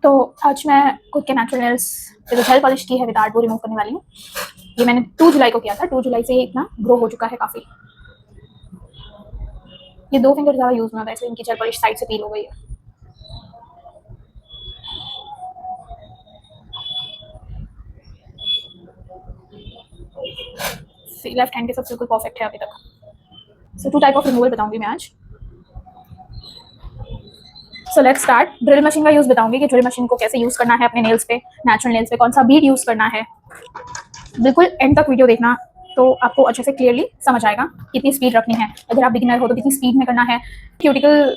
तो आज मैं खुद के नेचुरल नेल्स जो जेल पॉलिश की है विद आर्ट वो रिमूव करने वाली हूँ। ये मैंने 2 जुलाई को किया था। 2 जुलाई से ये इतना ग्रो हो चुका है काफ़ी। ये 2 फिंगर ज़्यादा यूज़ में होता है इसलिए इनकी जेल पॉलिश साइड से पील हो गई है। लेफ्ट हैंड के सब बिल्कुल परफेक्ट है अभी तक। सो 2 टाइप ऑफ रिमूवल बताऊंगी मैं आज। So let's start. Drill machine का यूज़ बताऊंगी कि ड्रिल मशीन को कैसे यूज़ करना है अपने नेल्स पे, नेचुरल नेल्स पे, कौन सा बीड यूज़ करना है। बिल्कुल एंड तक वीडियो देखना तो आपको अच्छे से क्लियरली समझ आएगा कितनी स्पीड रखनी है। अगर आप बिगिनर हो तो कितनी स्पीड में करना है। क्यूटिकल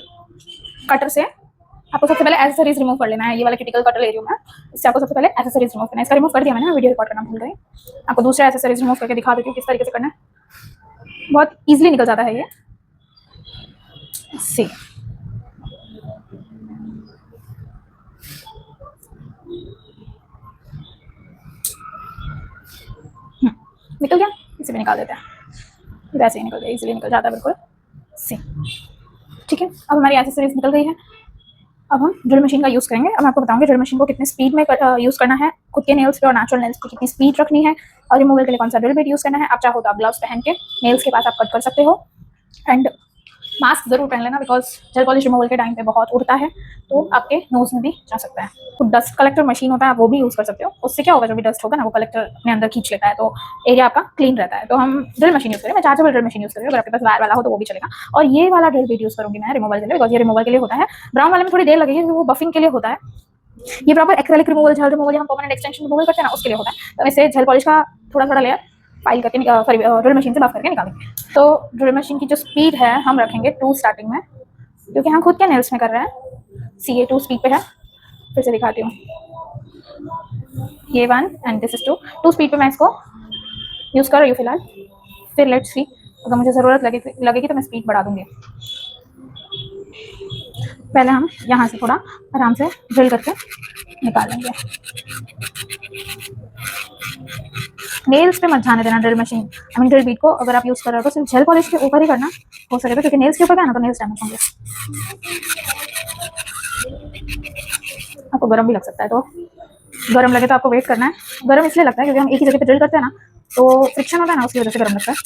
कटर से आपको सबसे पहले एसेसरीज रिमूव कर लेना है। ये वाला क्यूटिकल कटर ले रही हूँ मैं, इससे आपको सबसे पहले एसेसरीज रिमूव करना है। इसका रिमूव कर दिया मैंने, वीडियो रिकॉर्ड करना भूल गई। आपको दूसरा एसेसरीज रिमूव करके दिखा देती हूँ किस तरीके से करना है। बहुत ईजिली निकल जाता है ये। सी निकल गया, इसे भी निकाल देते हैं। वैसे ही निकल गया, इजीली निकल जाता है बिल्कुल। सी ठीक है, अब हमारी एसेसरीज निकल गई है। अब हम ड्रिल मशीन का यूज़ करेंगे। अब मैं आपको बताऊंगी ड्रिल मशीन को कितने स्पीड में यूज़ करना है, खुद के नेल्स पे और नेचुरल नेल्स पे कितनी स्पीड रखनी है, और रिमूवल के लिए कौन सा ड्रिल बिट यूज़ करना है। आप चाहो तो आप ग्लव्स पहन के नेल्स के पास आप कट कर सकते हो। एंड मास्क जरूर पहन लेना बिकॉज जेल पॉलिश रिमूवल के टाइम पे बहुत उड़ता है तो आपके नोज में भी जा सकता है। तो डस्ट कलेक्टर मशीन होता है, वो भी यूज़ कर सकते हो। उससे क्या होगा, जो भी डस्ट होगा ना वो कलेक्टर अपने अंदर खींच लेता है तो एरिया आपका क्लीन रहता है। तो हम ड्रिल मशीन यूज़ करें, मैं चार्जेबल ड्रिल मशीन यूज़ करें। अगर आपके पास वायर वाला हो तो वो भी चलेगा। और ये वाला ड्रिल बिट यूज़ करूँगी मैं रिमूवल के लिए, बिकॉज ये रिमूवल के लिए होता है। ब्राउन वाले में थोड़ी देर लगेगी, वो बफिंग के लिए होता है। ये proper acrylic removal, gel removal, हम परमानेंट एक्सटेंशन रिमूवल करते हैं ना, उसके लिए होता है। तो इसे जेल पॉलिश का थोड़ा थोड़ा लेयर फाइल करके सॉरी ड्रिल मशीन से बफ करके निकालेंगे। तो ड्रिल मशीन की जो स्पीड है हम रखेंगे 2 स्टार्टिंग में, क्योंकि हम खुद के नेल्स में कर रहे हैं। सी ये 2 स्पीड पे है, फिर से दिखाती हूँ। ये 1 एंड दिस इज 2 स्पीड पे मैं इसको यूज़ कर रही हूँ फिलहाल। फिर लेट्स सी, अगर मुझे ज़रूरत लगेगी तो मैं स्पीड बढ़ा दूँगी। पहले हम यहाँ से थोड़ा आराम से ड्रिल करके निकाल लेंगे। नेल्स पे मत जाने देना drill machine, I mean drill beat को। अगर आप यूज़ कर रहे हो तो सिर्फ जेल पॉलिश के ऊपर ही करना हो सके तो, क्योंकि नेल्स के ऊपर है ना तो नेल्स डैमेज होंगे। आपको गर्म भी लग सकता है, तो गर्म लगे तो आपको वेट करना है। गर्म इसलिए लगता है क्योंकि हम एक ही जगह पे ड्रिल करते हैं ना, तो फ्रिक्शन होता है ना, उसकी वजह से गर्म लगता है।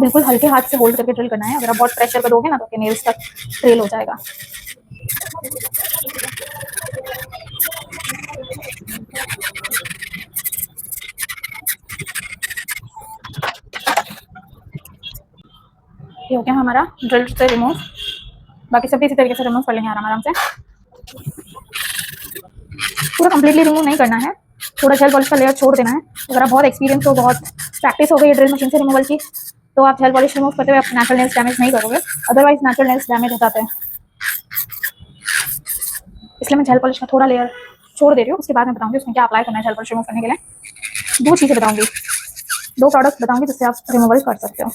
बिल्कुल हल्के हाथ से होल्ड करके ड्रिल करना है। अगर आप बहुत प्रेशर कर दोगे ना तो आपके नेल्स तक ट्रेल हो जाएगा। ये हो गया हमारा ड्रिल से रिमूव। बाकी सब भी इसी तरीके से रिमूव कर लेंगे आराम आराम से। पूरा कंप्लीटली रिमूव नहीं करना है, थोड़ा जेल पॉलिश का लेयर छोड़ देना है। अगर आप बहुत एक्सपीरियंस हो, बहुत प्रैक्टिस हो गई है ड्रिल मशीन से रिमूवल की, तो आप जेल पॉलिश रिमूव करते हुए अपने नेचुरल नेल्स डैमेज नहीं करोगे। अदरवाइज नेचुरल नेल्स डैमेज हो जाते हैं, इसलिए मैं जेल पॉलिश का थोड़ा लेयर छोड़ दे रही हूँ। उसके बाद मैं बताऊंगी उसमें क्या अप्लाई करना है जेल पॉलिश रिमूव करने के लिए। 2 चीज़ें बताऊंगी, 2 प्रोडक्ट्स बताऊंगी जिससे आप रिमूवल कर सकते हो।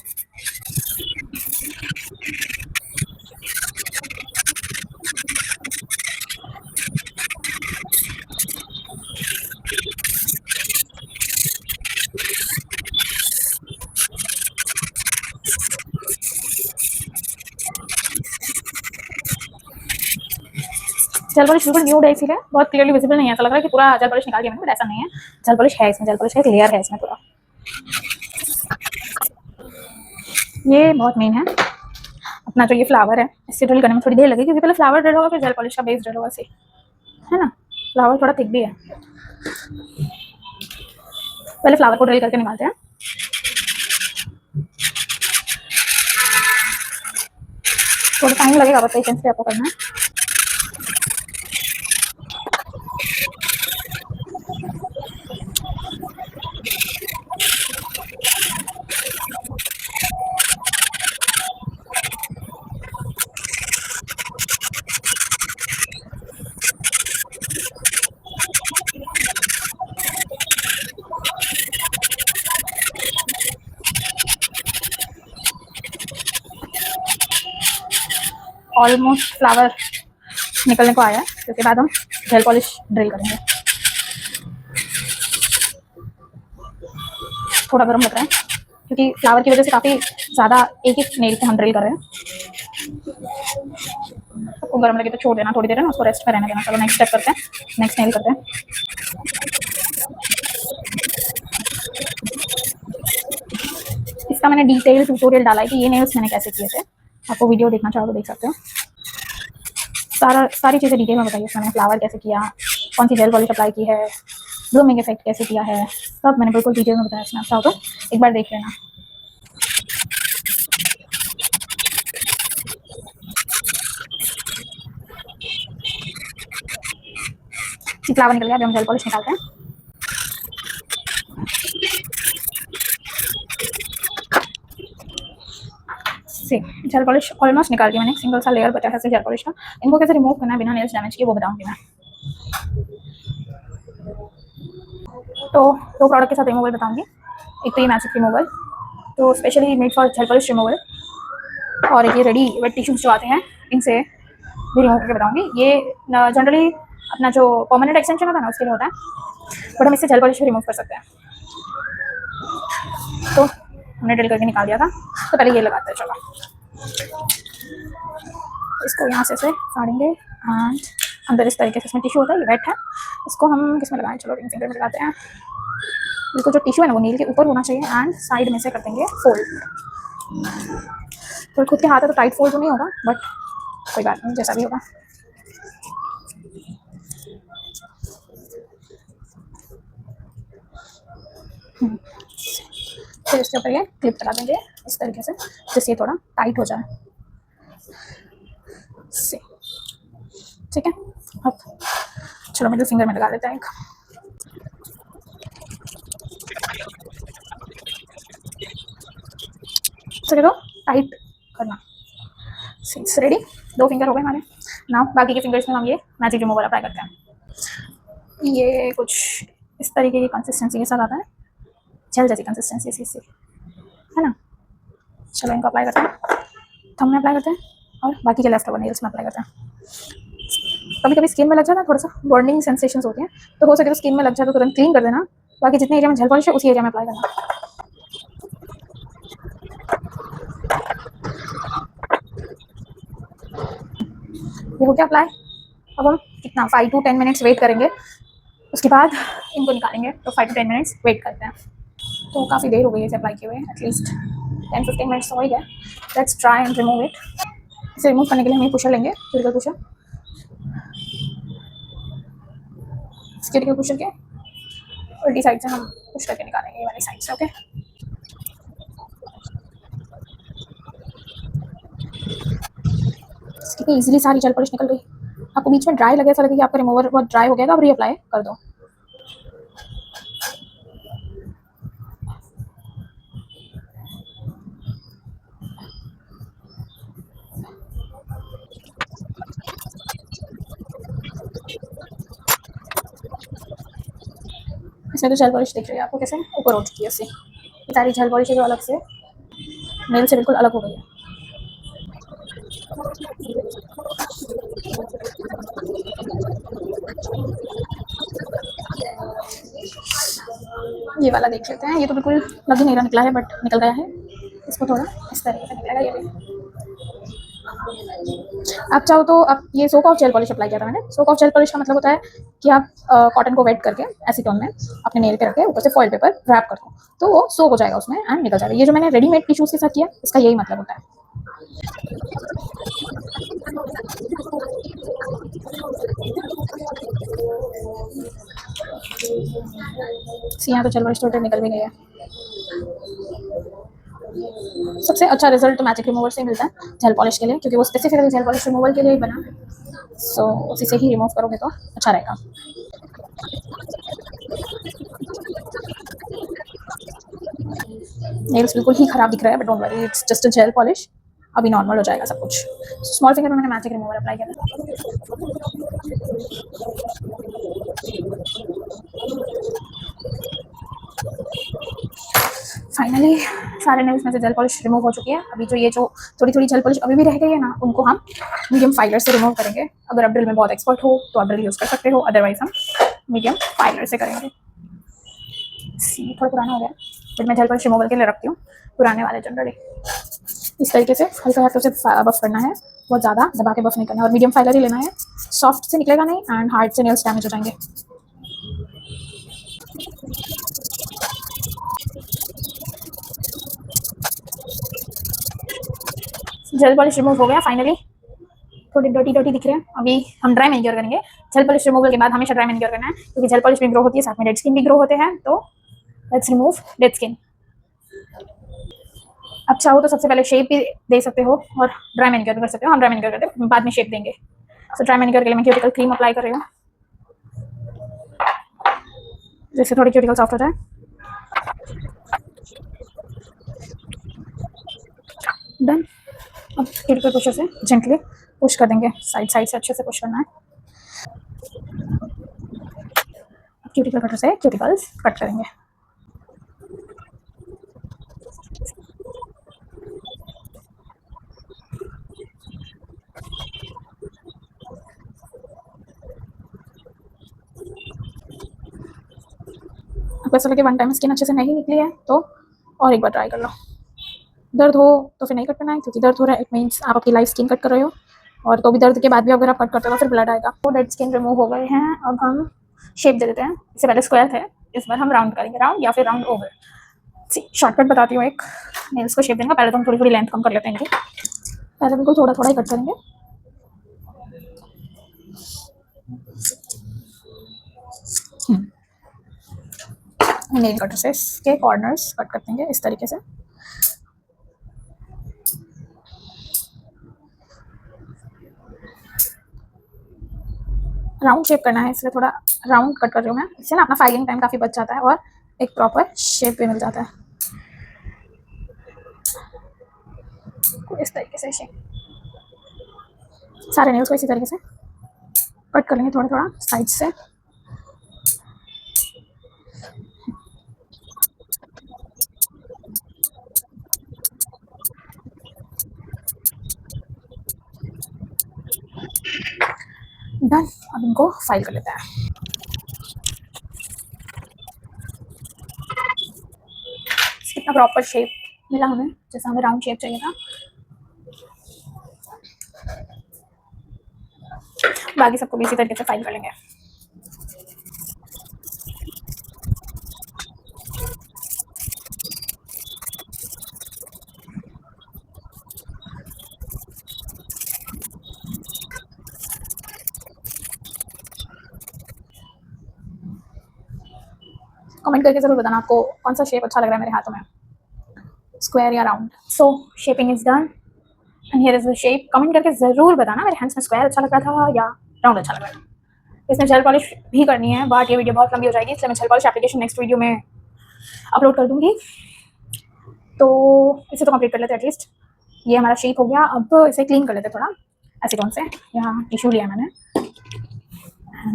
जेल पॉलिश बिल्कुल न्यूड है, इसीलिए बहुत क्लियरली विजिबल नहीं है। ऐसा लग रहा है कि पूरा जेल पॉलिश निकाल दिया मैंने, बट ऐसा नहीं है। जेल पॉलिश है इसमें, जेल पॉलिश का एक लेयर है इसमें पूरा। ये बहुत मेन है अपना जो ये फ्लावर है, इससे ड्रिल करने में थोड़ी देर लगेगी क्योंकि पहले फ्लावर ड्रिल होगा फिर जेल पॉलिश का बेस ड्रिल होगा, सही है ना। फ्लावर थोड़ा थिक भी है, पहले फ्लावर को ड्रिल करके निकालते हैं। थोड़ा टाइम लगेगा, बस पेशेंस से आपको करना है। ऑलमोस्ट फ्लावर निकलने को आया है, उसके बाद हम जेल पॉलिश ड्रिल करेंगे। थोड़ा गर्म लग रहा है, क्योंकि फ्लावर की वजह से काफ़ी ज़्यादा एक ही नेल पे हम ड्रिल कर रहे हैं। आपको गर्म लगे तो छोड़ देना थोड़ी देर, है ना, उसको रेस्ट पे रहने देना। चलो नेक्स्ट स्टेप करते हैं, नेक्स्ट नेल करते हैं। इसका मैंने डिटेल ट्यूटोरियल डाला है कि ये नेल्स मैंने कैसे किए थे, आपको वीडियो देखना चाहो तो देख सकते हो। सारी चीज़ें डिटेल में बताइए। मैंने फ्लावर कैसे किया, कौन सी जेल पॉलिश अप्लाई की है, ब्लूमिंग इफेक्ट कैसे किया है, सब मैंने बिल्कुल डिटेल में बताया। इसमें अच्छा हो तो एक बार देख लेना। फ्लावर निकल गया, अभी हम जेल पॉलिश निकालते हैं। जेल पॉलिश ऑलमोस्ट निकाल दी मैंने, सिंगल सा लेयर बचा है जेल पॉलिश का। इनको कैसे रिमूव करना है बिना नेल्स डैमेज किए वो बताऊंगी मैं। तो दो प्रोडक्ट के साथ रिमूवल बताऊंगी। एक तो ये मैजिक रिमूवल, तो specially made for gel polish removal, और एक ये रेडी वेट टिश्यूज जो आते हैं, इनसे भी रिमूव करके बताऊंगी। ये जनरली अपना जो परमानेंट एक्सटेंशन होता है ना उसके लिए होता है, बट हम इससे जेल पॉलिश भी रिमूव कर सकते हैं। तो हमने ड्रिल करके निकाल दिया था, तो पहले ये लगाते हैं। चलो इसको यहाँ से फाड़ेंगे एंड अंदर इस तरीके से इसमें टिश्यू होता है, ये वेट है। इसको हम किस में लगाएं, चलो रिंग फिंगर में लगाते हैं। बिल्कुल जो टिश्यू है ना वो नील के ऊपर होना चाहिए एंड साइड में से कर देंगे फोल्ड। तो खुद के हाथ है तो टाइट फोल्ड तो नहीं होगा, बट कोई बात नहीं, जैसा भी होगा। फिर इसके ऊपर ये क्लिप लगा देंगे इस तरीके से, जिससे ये थोड़ा टाइट हो जाए। ठीक है, अब चलो मिडिल फिंगर में लगा देते हैं एक। चलो टाइट करना। रेडी, 2 फिंगर हो गए हमारे। नाउ बाकी के फिंगर्स में हम ये मैजिक रिमूवर अप्लाई करते हैं। ये कुछ इस तरीके की कंसिस्टेंसी के साथ आता है, जेल जैसी कंसिस्टेंसी इसकी, है ना। चलो इनको अप्लाई करते हैं, थंब में अप्लाई करते हैं और बाकी के लेफ्ट ओवर नेल्स में अप्लाई करते हैं। कभी कभी स्किन में लग जाता है, थोड़ा सा बर्निंग सेंसेशंस होती हैं, तो हो सके तो स्किन में लग जाए तो तुरंत क्लीन कर देना। बाकी जितने एरिया में जेल पॉलिश है उसी एरिया में अप्लाई करना। ये हो गया अप्लाई। अब हम कितना 5 to 10 मिनट्स वेट करेंगे, उसके बाद इनको निकालेंगे। तो 5 to 10 मिनट्स वेट करते हैं। तो काफ़ी देर हो गई है इसे अप्लाई किए हुए, एटलीस्ट 10-15 मिनट्स हो ही गए। Let's try and remove it. इसे रिमूव करने के लिए हम ये पुशर लेंगे, क्यूटिकल पुशर। क्यूटिकल पुशर के उल्टी साइड से हम पुश करके निकालेंगे, ये वाली साइड से। ओके, कितनी इजीली सारी जेल पॉलिश निकल गई। आपको बीच में ड्राई लगे, ऐसा लगे कि आपका रिमूवर बहुत ड्राई हो गया, तो आप रीअप्लाई कर दो। इसमें तो जेल पॉलिश दिख रही है आपको कैसे ऊपर उठ चुकी है इससे। सारी जेल पॉलिश जो अलग से नेल से बिल्कुल अलग हो गई है। ये वाला देख लेते हैं, ये तो बिल्कुल लग ही नहीं रहा निकला है, बट निकल गया है। इसको थोड़ा इस तरीके से निकलेगा। ये भी आप चाहो तो आप ये सोक ऑफ जेल पॉलिश अप्लाई किया था मैंने। सोक ऑफ जेल पॉलिश का मतलब होता है कि आप कॉटन को वेट करके एसीटोन में अपने नेल पे रख के ऊपर से फॉइल पेपर रैप कर दो, तो वो सोक हो जाएगा उसमें एंड निकल जाएगा। ये जो मैंने रेडीमेड टिश्यूज के साथ किया, इसका यही मतलब होता है। यहाँ तो जेल पॉलिश टोटल निकल भी गई है। सबसे अच्छा रिजल्ट तो मैजिक रिमूवर से ही मिलता है जेल पॉलिश के लिए, क्योंकि वो स्पेसिफिकली जेल पॉलिश रिमूवल के लिए ही बना। सो उसी से ही रिमूव करोगे तो अच्छा रहेगा। नेल्स बिल्कुल ही खराब दिख रहा है, but don't worry, it's just a gel polish. अभी नॉर्मल हो जाएगा सब कुछ। स्मॉल फिंगर में मैंने मैजिक रिमूवर अप्लाई किया था। फाइनली सारे नेल्स में से जेल पॉलिश रिमूव हो चुकी है। अभी जो ये जो थोड़ी थोड़ी जेल पॉलिश अभी भी रह गई है ना, उनको हम मीडियम फाइलर से रिमूव करेंगे। अगर आप ड्रिल में बहुत एक्सपर्ट हो तो आप ड्रिल यूज़ कर सकते हो, अदरवाइज हम मीडियम फाइलर से करेंगे। सी थोड़ा पुराना हो गया, बट मैं जेल पॉलिश रिमूवल के लिए रखती हूँ पुराने वाले जनरली। इस तरीके से हल्का हाथों से बफ करना है, बहुत ज़्यादा दबा के बफ नहीं करना है, और मीडियम फाइलर ही लेना है, सॉफ्ट से निकलेगा नहीं एंड हार्ड से नेल्स डैमेज हो जाएंगे। जेल पॉलिश रिमूव हो गया फाइनली, थोड़े डर्टी डर्टी दिख रहे हैं। अभी हम ड्राई मैनिक्योर करेंगे। जेल पॉलिश रिमूवल के बाद हमेशा ड्राई मैनिक्योर करना है, क्योंकि जेल पॉलिश में ग्रो होती है, साथ में डेड स्किन भी ग्रो होते हैं। तो लेट्स रिमूव डेड स्किन। अब चाहो तो सबसे पहले शेप भी दे सकते हो और ड्राई मैनिक्योर भी कर सकते हो। हम ड्राई मैनिक्योर करते हैं, बाद में शेप देंगे। तो ड्राई मैनिक्योर के लिए मैं क्यूटिकल क्रीम अप्लाई कर रही हूँ, जिससे थोड़ी क्यूटिकल सॉफ्ट हो जाए। डन। अब क्यूटिकल पुशर से जेंटली पुश कर देंगे, साइड साइड से अच्छे से पुश करना है। क्यूटिकल कटर से क्यूटिकल्स कट करेंगे। आपको ऐसा लगे वन टाइम स्किन अच्छे से नहीं निकली है तो और एक बार ट्राई कर लो। दर्द हो तो फिर नहीं कट करना है, क्योंकि दर्द हो रहा है इट मीन्स आप अपनी लाइफ स्किन कट कर रहे हो, और तो भी दर्द के बाद भी अगर आप कट करते हो तो फिर ब्लड आएगा। तो डेड स्किन रिमूव हो गए हैं। अब हम शेप दे देते हैं। इससे पहले स्क्वायर थे, इस बार हम राउंड करेंगे, राउंड या फिर राउंड ओवल। शॉर्टकट बताती हूँ एक, नेल्स को शेप देंगे। पहले तो हम थोड़ी थोड़ी लेंथ कम कर लेते हैं इनकी, पहले बिल्कुल थोड़ा थोड़ा ही कट करेंगे। नेल कटर से इसके कॉर्नर्स कट कर देंगे इस तरीके से। राउंड शेप करना है, इसलिए थोड़ा राउंड कट कर रही हूँ मैं, इससे ना अपना फाइलिंग टाइम काफ़ी बच जाता है और एक प्रॉपर शेप भी मिल जाता है। इस तरीके से शेप, सारे नेल्स को इसी तरीके से कट कर लेंगे थोड़ा थोड़ा साइड से। डन। अब इनको फाइल कर लेते हैं। कितना प्रॉपर शेप मिला हमें, जैसा हमें राउंड शेप चाहिए था। बाकी सबको भी इसी तरीके से फाइल कर लेंगे। कमेंट करके जरूर बताना आपको कौन सा शेप अच्छा लग रहा है मेरे हाथों में, स्क्वायर या round. So shaping is done and here is the shape. Comment करके जरूर बताना मेरे हैंड्स में स्क्वायर अच्छा लग रहा था या राउंड अच्छा लग रहा था। इसमें जेल पॉलिश भी करनी है, बट ये वीडियो बहुत लंबी हो जाएगी, इसलिए मैं gel polish application next video में अपलोड कर दूंगी। तो इसे तो कंप्लीट कर लेते हैं एटलीस्ट। ये हमारा शेप हो गया। अब इसे क्लीन कर लेते हैं थोड़ा एसीटोन से। यहाँ टिश्यू लिया मैंने,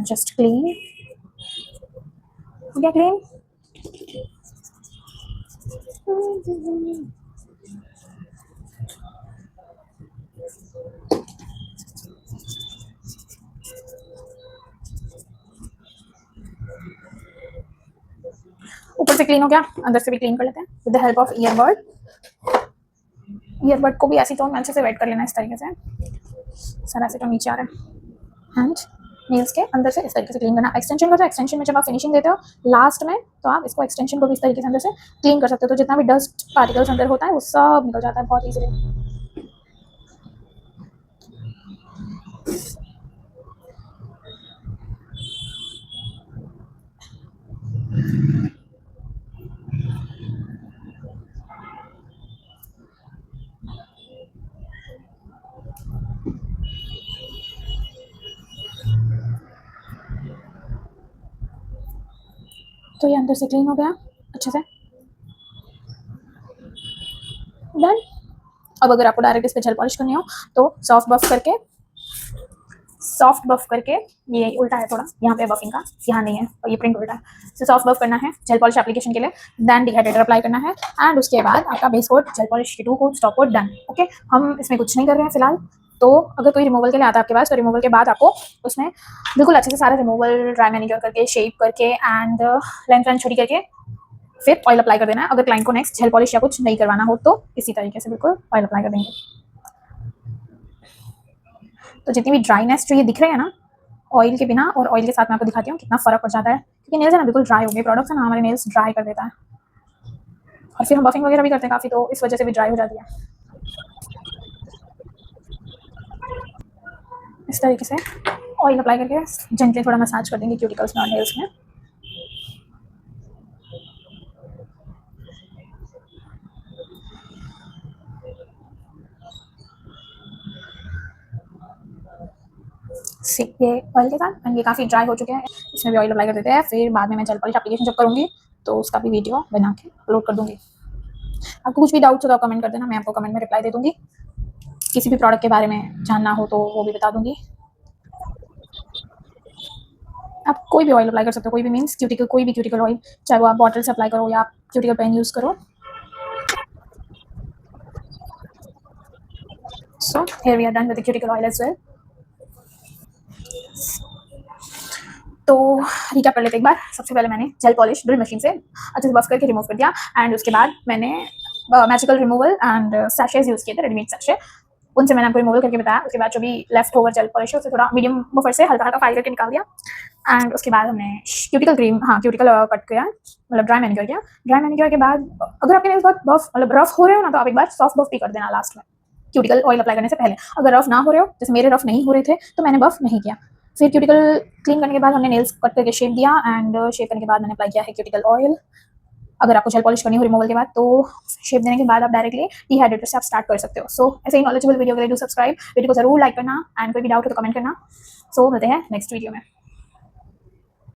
जस्ट क्लीन हो गया, क्लीन। ऊपर से क्लीन हो गया, अंदर से भी क्लीन कर लेते हैं with the help of earbud. Earbud को भी एसीटोन में अच्छे से वेट कर लेना इस तरीके से। सारा एसीटोन नीचे आ रहा है एंड नेल्स के अंदर से इस तरीके से क्लीन करना। एक्सटेंशन का तो एक्सटेंशन में जब आप फिनिशिंग देते हो लास्ट में, तो आप इसको एक्सटेंशन को भी इस तरीके से अंदर से क्लीन कर सकते हो, तो जितना भी डस्ट पार्टिकल्स अंदर होता है वो सब निकल जाता है बहुत ईजिली। तो ये अंदर से क्लीन हो गया अच्छे से, डन। अब अगर आपको डायरेक्ट इस पे जेल पॉलिश करनी हो तो सॉफ्ट बफ करके, ये उल्टा है थोड़ा, यहाँ पे बफिंग का, यहाँ नहीं है और ये प्रिंट उल्टा है। तो सॉफ्ट बफ करना है जेल पॉलिश एप्लीकेशन के लिए, देन डिहाइड्रेटर अप्लाई करना है एंड उसके बाद आपका बेस कोट, जेल पॉलिश की 2 coat, stop coat, done. Okay, हम इसमें कुछ नहीं कर रहे हैं फिलहाल। तो अगर कोई रिमूवल के लिए आता है आपके पास, तो रिमूवल के बाद आपको उसमें बिल्कुल अच्छे से सारा रिमूवल ड्राई मैनिक्योर करके, शेप करके एंड लेंथ छोटी करके फिर ऑयल अप्लाई कर देना है। अगर क्लाइंट को नेक्स्ट जेल पॉलिश या कुछ नहीं करवाना हो तो इसी तरीके से बिल्कुल ऑयल अप्लाई कर देंगे। तो जितनी भी ड्राइनेस जो ये दिख रहे हैं ना ऑयल के बिना और ऑयल के साथ, मैं आपको दिखाती हूँ कितना फर्क पड़ जाता है, क्योंकि नेल्स है ना बिल्कुल ड्राई हो गए, प्रोडक्ट्स है ना हमारे नेल्स ड्राई कर देता है, और फिर हम बफिंग वगैरह भी करते हैं काफ़ी, तो इस वजह से भी ड्राई हो जाती है। इस तरीके से ऑयल अप्लाई करके जेंटली थोड़ा मसाज कर देंगे क्यूटिकल्स में और नेल्स में। ये ऑयल के साथ ये काफ़ी ड्राई हो चुके हैं, इसमें भी ऑयल अप्लाई कर देते हैं। फिर बाद में मैं जेल पॉलिश एप्लीकेशन जब करूँगी तो उसका भी वीडियो बना के अपलोड कर दूँगी। आपको कुछ भी डाउट्स हो तो कमेंट कर देना, मैं आपको कमेंट में रिप्लाई दे दूँगी। किसी भी प्रोडक्ट के बारे में जानना हो तो वो भी बता दूँगी। आप कोई भी ऑयल अप्लाई कर सकते हो, कोई भी मीन्स क्यूटिकल, कोई भी क्यूटिकल ऑयल, चाहे वो आप बॉटल से अप्लाई करो या आप क्यूटिकल पेन यूज़ करो। So here we are done with the cuticle oil as well. तो रिकैप कर लेते एक बार। सबसे पहले मैंने जेल पॉलिश ड्रिल मशीन से अच्छे से बफ करके रिमूव कर दिया, एंड उसके बाद मैंने मैजिकल रिमूवल एंड सैशेज यूज़ किए थे, रेडीमेड सैशे, उनसे मैंने आपको रिमूवल करके बताया। उसके बाद जो भी लेफ्ट ओवर जेल पॉलिश है उसे थोड़ा मीडियम बफर से हल्का हल्का फाइल करके निकाल दिया, एंड उसके बाद हमने क्यूटिकल क्रीम, क्यूटिकल कट किया, मतलब ड्राई मैनिक्योर किया। ड्राई मैनिक्योर के बाद अगर आपके नेल्स बहुत बफ मतलब रफ हो रहे हो ना, तो आप एक बार सॉफ्ट बफ भी कर देना लास्ट में क्यूटिकल ऑयल अप्लाई करने से पहले। अगर रफ ना हो रहे हो, जैसे मेरे रफ नहीं हो रहे थे तो मैंने बफ नहीं किया। फिर क्यूटिकल क्लीन करने के बाद हमने नेल्स कट करके शेप दिया, एंड शेप करने के बाद मैंने अप्लाई किया है क्यूटिकल ऑयल। अगर आपको जेल पॉलिश करनी हो रिमूवल के बाद तो शेप देने के बाद आप डायरेक्टली डिहाइड्रेटर से आप स्टार्ट कर सकते हो। सो ऐसे ही नॉलेजेबल वीडियो के लिए डू सब्सक्राइब, वीडियो को जरूर लाइक करना, एंड कोई भी डाउट हो तो कमेंट करना। सो मिलते हैं नेक्स्ट वीडियो में।